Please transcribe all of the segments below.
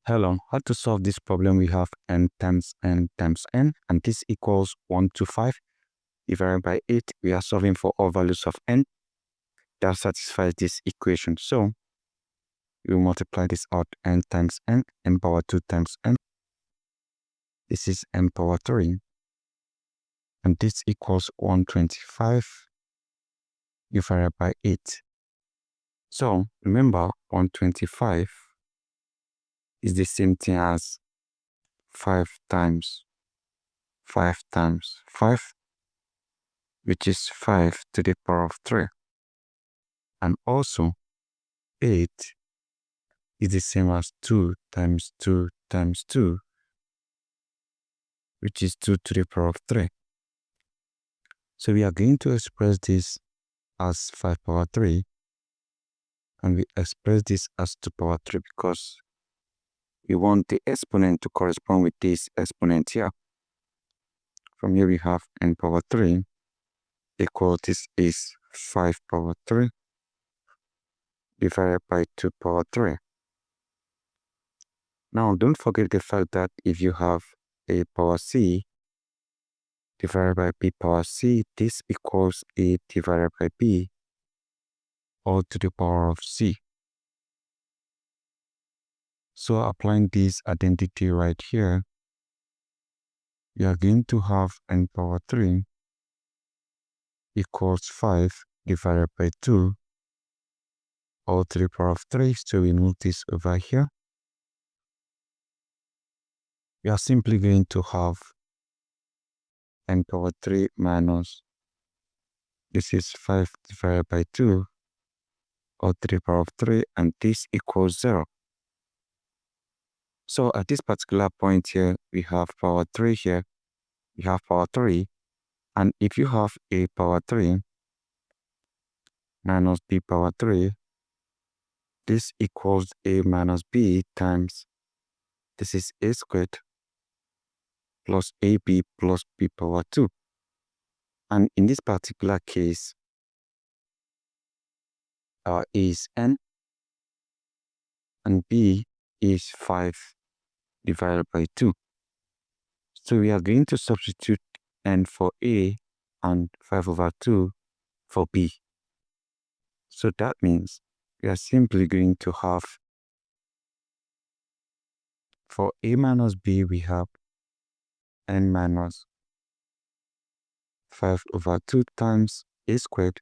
Hello, how to solve this problem? We have n times n times n, and this equals 1 to 5 divided by 8. We are solving for all values of n that satisfies this equation. So we multiply this out: n times n power 2 times n. This is n power 3, and this equals 125 divided by 8. So remember, 125 is the same thing as 5 times 5 times 5, which is 5 to the power of 3. And also, 8 is the same as 2 times 2 times 2, which is 2 to the power of 3. So we are going to express this as 5 power 3, and we express this as 2 power 3 because we want the exponent to correspond with this exponent here. From here we have n power 3 equal, this is 5 power 3 divided by 2 power 3. Now don't forget the fact that if you have a power c divided by b power c, this equals a divided by b all to the power of c. So applying this identity right here, we are going to have n power 3 equals 5 divided by 2 all to the power of 3. So we move this over here. We are simply going to have n power 3 minus, this is 5 divided by 2 all to the power of 3, and this equals 0. So at this particular point here, we have power 3 here, we have power 3, and if you have a power 3 minus b power 3, this equals a minus b times, this is a squared plus ab plus b power 2. And in this particular case, our a is n, and b is 5 divided by 2. So we are going to substitute n for a and 5 over 2 for b. So that means we are simply going to have, for a minus b, we have n minus 5 over 2 times a squared,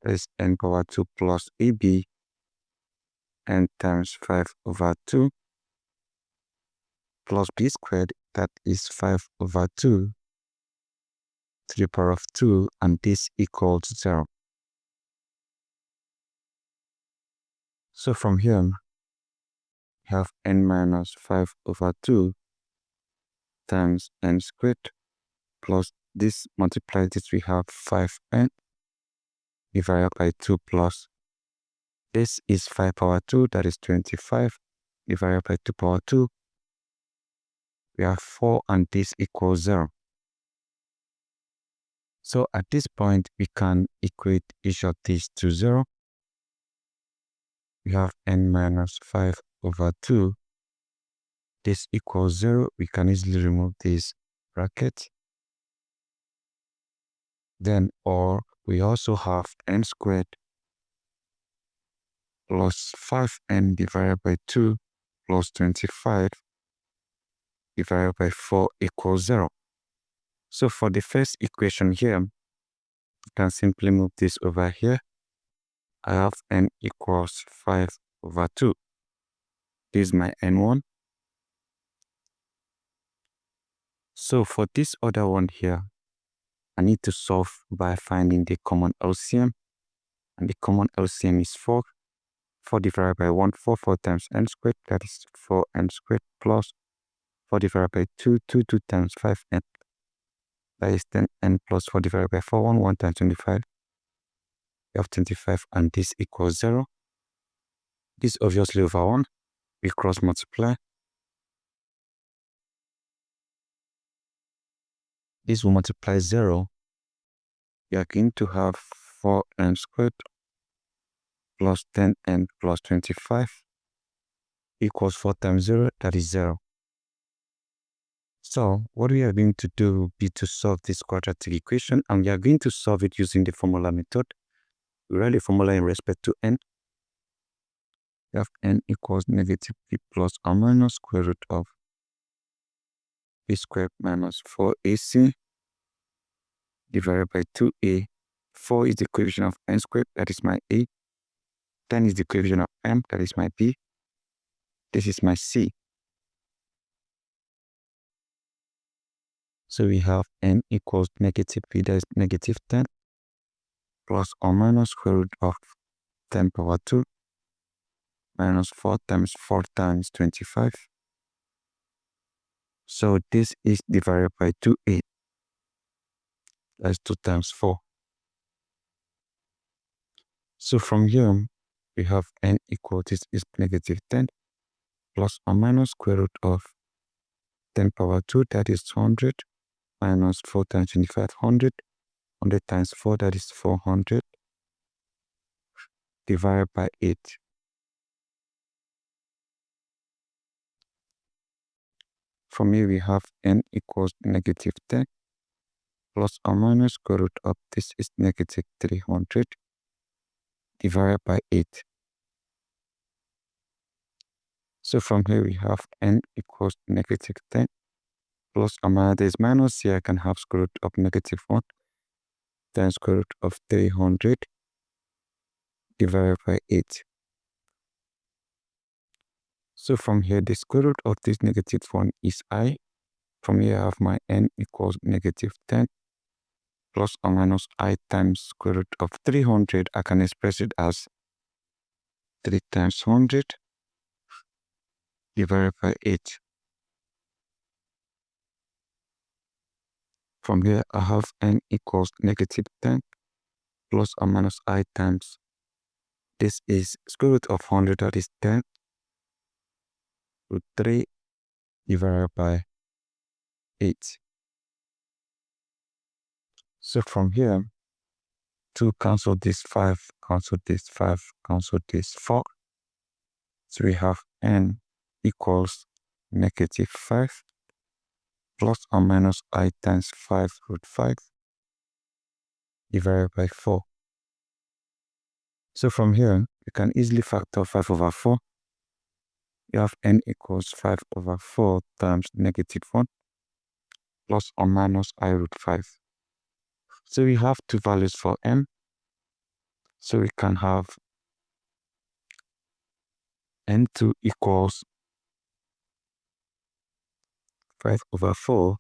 that is n power 2 plus ab, n times 5 over 2 plus b squared, that is 5 over 2 to the power of 2, and this equals 0. So from here, we have n minus 5 over 2 times n squared plus this, multiply this, we have 5n divided by 2 plus, this is 5 power 2, that is 25 divided by 2 power 2. We have 4, and this equals 0. So at this point, we can equate each of these to 0. We have n minus 5 over 2. This equals 0. We can easily remove this bracket. Then, or we also have n squared plus 5n divided by 2 plus 25 divided by 4 equals 0. So for the first equation here, you can simply move this over here. I have n equals 5 over 2. This is my n1. So for this other one here, I need to solve by finding the common LCM. And the common LCM is 4. 4 divided by 1, 4 times n squared, that is 4n squared, plus 4 divided by 2, 2 times 5n. That is 10n plus 4 divided by 4, 1 times 25. We have 25, and this equals 0. This obviously over 1. We cross multiply. This will multiply 0. We are going to have 4n squared plus 10n plus 25 equals 4 times 0, that is 0. So what we are going to do will be to solve this quadratic equation, and we are going to solve it using the formula method. We write the formula in respect to n. We have n equals negative b plus or minus square root of b squared minus 4ac divided by 2a. 4 is the coefficient of n squared, that is my a. 10 is the coefficient of m, that is my b. This is my c. So we have n equals negative b, that is negative 10, plus or minus square root of 10 power 2 minus 4 times 4 times 25. So this is divided by 2a. That's 2 times 4. So from here, we have n equals, this is negative 10, plus or minus square root of 10 power 2, that is 200, minus 4 times 25, 100. 100 times 4, that is 400, divided by 8. From here, we have n equals negative 10, plus or minus square root of, this is negative 300, divided by 8. So from here, we have n equals negative 10, plus or minus, there is minus here, I can have square root of negative 1, times square root of 300, divided by 8. So from here, the square root of this negative 1 is I. From here, I have my n equals negative 10, plus or minus I times square root of 300. I can express it as 3 times 100 divided by 8. From here, I have n equals negative 10, plus or minus I times, this is square root of 100, that is 10, root 3 divided by 8. So from here, 2 cancel this 5, cancel this 5, cancel this 4. So we have n equals negative 5, plus or minus I times 5 root 5 divided by 4. So from here, you can easily factor 5 over 4. You have n equals 5 over 4 times negative 1 plus or minus I root 5. So we have two values for n. So we can have n2 equals 5 over 4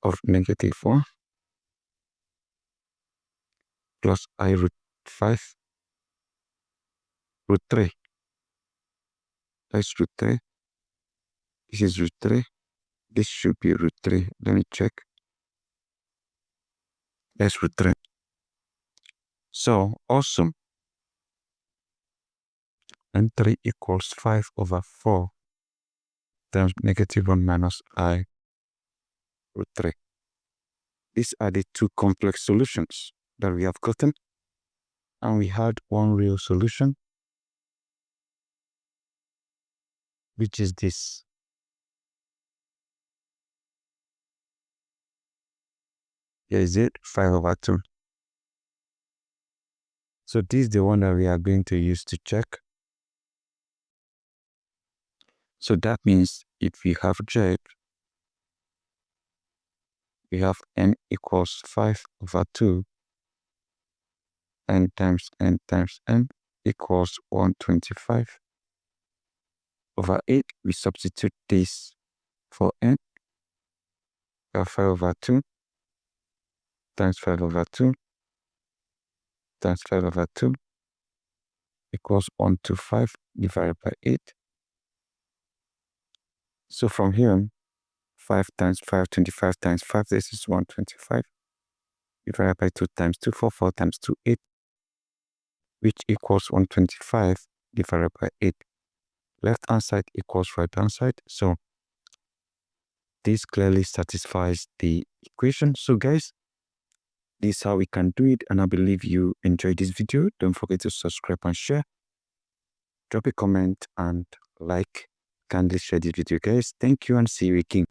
of negative 1 plus I root 5 root 3. That's root 3. This is root 3. This should be root 3. Let me check. That's root 3. So awesome. N3 equals 5 over 4 times negative 1 minus I root 3. These are the two complex solutions that we have gotten. And we had one real solution, which is this. Here is it, 5 over 2. So this is the one that we are going to use to check. So that means if we have Z, we have n equals 5 over 2, n times n times n equals 125 over 8. We substitute this for n. We have 5 over 2 times 5 over 2 times 5 over 2 equals 125 divided by 8. So from here, 5 times 5, 25 times 5, this is 125 divided by 2 times 2, 4 times 2, 8, which equals 125 divided by 8. Left hand side equals right hand side. So this clearly satisfies the equation. So guys, this is how we can do it, and I believe you enjoyed this video. Don't forget to subscribe and share. drop a comment and like. Kindly share this video, guys. Thank you and see you again.